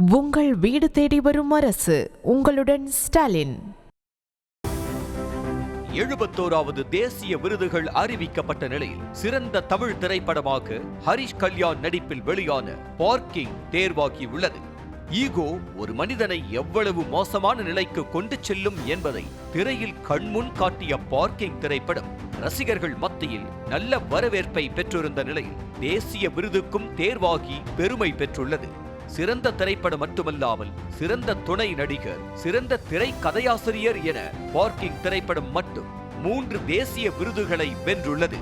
உங்கள் வீடு தேடி வரும் அரசு. உங்களுடன் ஸ்டாலின். 71வது தேசிய விருதுகள் அறிவிக்கப்பட்ட நிலையில் சிறந்த தமிழ் திரைப்படமாக ஹரிஷ் கல்யாண் நடிப்பில் வெளியான பார்க்கிங் தேர்வாகியுள்ளது. ஈகோ ஒரு மனிதனை எவ்வளவு மோசமான நிலைக்கு கொண்டு செல்லும் என்பதை திரையில் கண்முன் காட்டிய பார்க்கிங் திரைப்படம் ரசிகர்கள் மத்தியில் நல்ல வரவேற்பை பெற்றிருந்த நிலையில் தேசிய விருதுக்கும் தேர்வாகி பெருமை பெற்றுள்ளது. சிறந்த திரைப்படம் மட்டுமல்லாமல் சிறந்த துணை நடிகர், சிறந்த திரை கதையாசிரியர் என பார்க்கிங் திரைப்படம் மட்டும் 3 தேசிய விருதுகளை வென்றுள்ளது.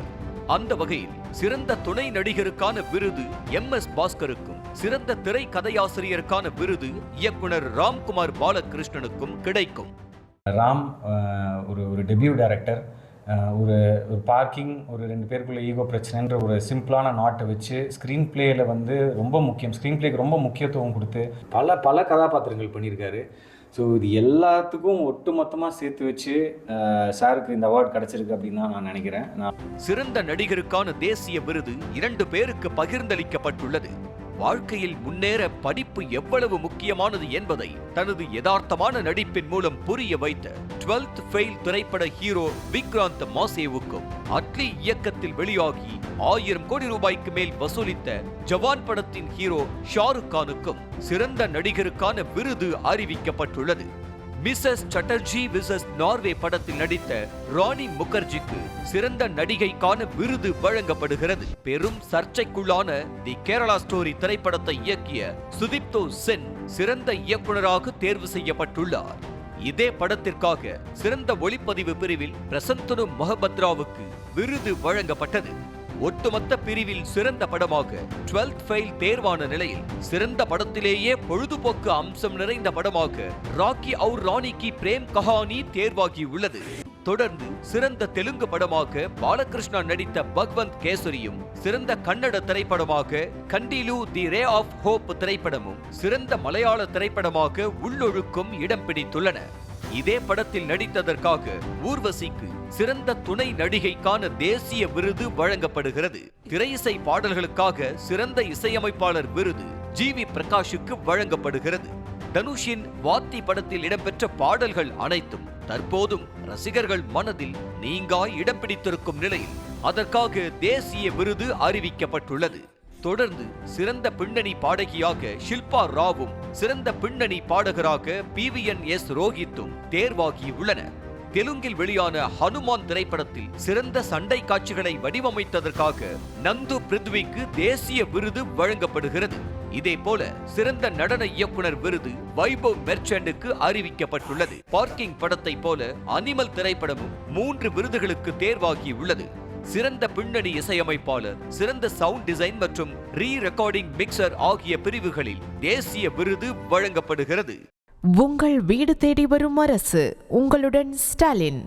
அந்த வகையில் சிறந்த துணை நடிகருக்கான விருது MS பாஸ்கருக்கும், சிறந்த திரை கதையாசிரியருக்கான விருது இயக்குனர் ராம்குமார் பாலகிருஷ்ணனுக்கும் கிடைக்கும். ராம் ஒரு டெபியூ டைரக்டர், ஒரு பார்க்கிங், ஒரு 2 பேருக்குள்ள ஈகோ பிரச்சனைன்ற ஒரு சிம்பிளான நாட்டை வச்சு ஸ்க்ரீன் பிளேயில் ரொம்ப முக்கியம், ஸ்க்ரீன் பிளேக்கு ரொம்ப முக்கியத்துவம் கொடுத்து பல கதாபாத்திரங்கள் பண்ணியிருக்காரு. ஸோ இது எல்லாத்துக்கும் ஒட்டு மொத்தமாக சேர்த்து வச்சு சாருக்கு இந்த அவார்டு கிடைச்சிருக்கு அப்படின்னு தான் நான் நினைக்கிறேன். சிறந்த நடிகருக்கான தேசிய விருது 2 பேருக்கு பகிர்ந்தளிக்கப்பட்டுள்ளது. வாழ்க்கையில் முன்னேற படிப்பு எவ்வளவு முக்கியமானது என்பதை தனது யதார்த்தமான நடிப்பின் மூலம் புரிய வைத்த 12th ஃபெயில் திரைப்பட ஹீரோ விக்ராந்த் மாசேவுக்கும், அட்லி இயக்கத்தில் வெளியாகி 1000 கோடி ரூபாய்க்கு மேல் வசூலித்த ஜவான் படத்தின் ஹீரோ ஷாருக் கானுக்கும் சிறந்த நடிகருக்கான விருது அறிவிக்கப்பட்டுள்ளது. மிஸ்ஸஸ் சட்டர்ஜி விசஸ் நார்வே படத்தில் நடித்த ராணி முகர்ஜிக்கு சிறந்த நடிகைக்கான விருது வழங்கப்படுகிறது. பெரும் சர்ச்சைக்குள்ளான தி கேரளா ஸ்டோரி திரைப்படத்தை இயக்கிய சுதீப்தோ சென் சிறந்த இயக்குனராக தேர்வு செய்யப்பட்டுள்ளார். இதே படத்திற்காக சிறந்த ஒளிப்பதிவு பிரிவில் பிரசந்தனு மொஹபத்ராவுக்கு விருது வழங்கப்பட்டது. ஒட்டுமொத்த பிரிவில் சிறந்த படமாக 12th ஃபெயில் தேர்வான நிலையில் சிறந்த படத்திலேயே பொழுதுபோக்கு அம்சம் நிறைந்த படமாக ராக்கி அவுர் ராணி கி பிரேம் கஹானி தேர்வாகியுள்ளது. தொடர்ந்து சிறந்த தெலுங்கு படமாக பாலகிருஷ்ணா நடித்த பகவந்த் கேசரியும், சிறந்த கன்னட திரைப்படமாக கண்டிலு தி ரே ஆஃப் ஹோப் திரைப்படமும், சிறந்த மலையாள திரைப்படமாக உள்ளொழுக்கும் இடம் பிடித்துள்ளன. இதே படத்தில் நடித்ததற்காக ஊர்வசிக்கு சிறந்த துணை நடிகைக்கான தேசிய விருது வழங்கப்படுகிறது. திரையிசை பாடல்களுக்காக சிறந்த இசையமைப்பாளர் விருது GV பிரகாஷுக்கு வழங்கப்படுகிறது. தனுஷின் வாத்தி படத்தில் இடம்பெற்ற பாடல்கள் அனைத்தும் தற்போதும் ரசிகர்கள் மனதில் நீங்காய் இடம் பிடித்திருக்கும் நிலையில் அதற்காக தேசிய விருது அறிவிக்கப்பட்டுள்ளது. தொடர்ந்து சிறந்த பின்னணி பாடகியாக ஷில்பா ராவும், சிறந்த பின்னணி பாடகராக PVNS ரோஹித்தும் தேர்வாகியுள்ளனர். தெலுங்கில் வெளியான ஹனுமான் திரைப்படத்தில் சிறந்த சண்டை காட்சிகளை வடிவமைத்ததற்காக நந்து பிருத்விக்கு தேசிய விருது வழங்கப்படுகிறது. இதேபோல சிறந்த நடன இயக்குனர் விருது வைபவ் மெர்ச்சண்டுக்கு அறிவிக்கப்பட்டுள்ளது. பார்க்கிங் படத்தை போல அனிமல் திரைப்படமும் 3 விருதுகளுக்கு தேர்வாகியுள்ளது. சிறந்த பின்னணி இசையமைப்பாளர், சிறந்த சவுண்ட் டிசைன் மற்றும் ரெக்கார்டிங் மிக்சர் ஆகிய பிரிவுகளில் தேசிய விருது வழங்கப்படுகிறது. உங்கள் வீடு தேடி வரும் அரசு. உங்களுடன் ஸ்டாலின்.